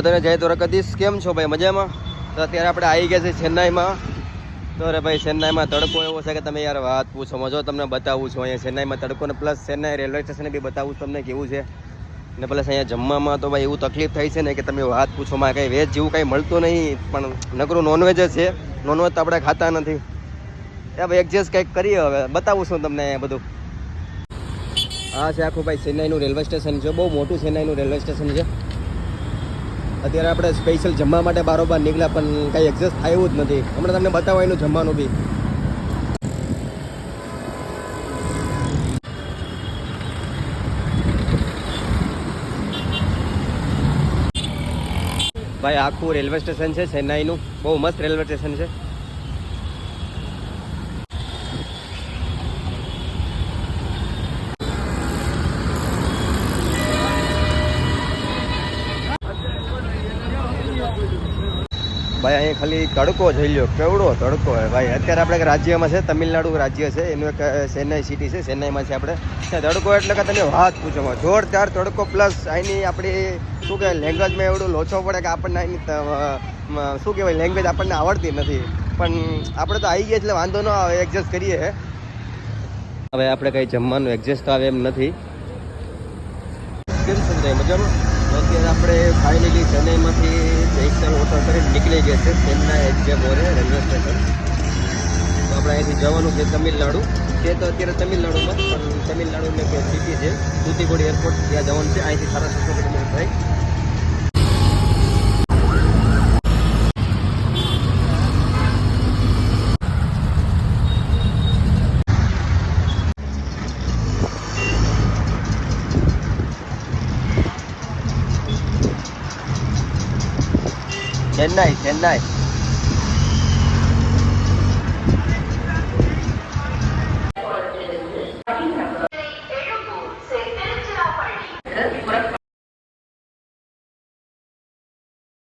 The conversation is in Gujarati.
તને જય દ્વારકાધીશ, કેમ છો ભાઈ? મજામાં? તો અત્યારે આપણે આવી ગયા છે ચેન્નાઈમાં. તો અરે ભાઈ ચેન્નાઈમાં તડકો એવો છે કે તમે યાર વાત પૂછો. જો તમને બતાવું છું અહીંયા ચેન્નાઈમાં તડકો ને પ્લસ ચેન્નાઈ રેલવે સ્ટેશને બી બતાવું તમને કેવું છે ને પ્લસ અહીંયા જમવામાં તો ભાઈ એવું તકલીફ થાય છે ને કે તમે વાત પૂછો. માં કંઈ વેજ જેવું કંઈ મળતું નહીં, પણ નકરું નોનવેજ જ છે. નોનવેજ તો આપણે ખાતા નથી. ત્યાં ભાઈ એડજસ્ટ કંઈક કરીએ. હવે બતાવું છું તમને અહીંયા બધું. આ છે આખું ભાઈ ચેન્નાઈનું રેલવે સ્ટેશન છે. બહુ મોટું ચેન્નાઈનું રેલવે સ્ટેશન છે. અત્યારે આપણે સ્પેશિયલ જમવા માટે બારોબાર નીકળ્યા, પણ કંઈ એડજસ્ટ થાય એવું જ નથી. હમણાં તમને બતાવો એનું જમવાનું બી. ભાઈ આખું રેલવે સ્ટેશન છે ચેન્નાઈનું. બહુ મસ્ત રેલવે સ્ટેશન છે. ભાઈ અહીંયા ખાલી તડકો જોઈ લો, કેવડો તડકો હોય ભાઈ. અત્યારે આપણે રાજ્યમાં છે, તમિલનાડુ રાજ્ય છે, એનું એક ચેન્નાઈ સિટી છે, ચેન્નાઈમાં છે આપણે. ત્યાં તડકો એટલે કે તમે વાત પૂછો, જોરદાર તડકો. પ્લસ અહીંની આપણી શું કહેવાય લેંગ્વેજમાં એવડું લોચો પડે કે આપણને અહીંની શું કહેવાય લેંગ્વેજ આપણને આવડતી નથી, પણ આપણે તો આવી ગયા એટલે વાંધો ન આવે, એડજસ્ટ કરીએ. હવે આપણે કંઈ જમવાનું એડજસ્ટ આવે એમ નથી. કેમ સમજાય? મજામાં? અત્યારે આપણે ફાઇનલી ચેન્નાઈમાંથી જયસલ હોટલ કરીને નીકળી ગયા છે ચેન્નાઈ એક્ઝેમ ઓરે રેલવે સ્ટેશન. તો આપણે અહીંથી જવાનું છે તમિલનાડુ. તે તો અત્યારે તમિલનાડુમાં, પણ તમિલનાડુની એક સિટી છે તૂતીકોડી એરપોર્ટ, ત્યાં જવાનું છે. અહીંથી 700 કિલોમીટર થાય. ચેન્નાઈ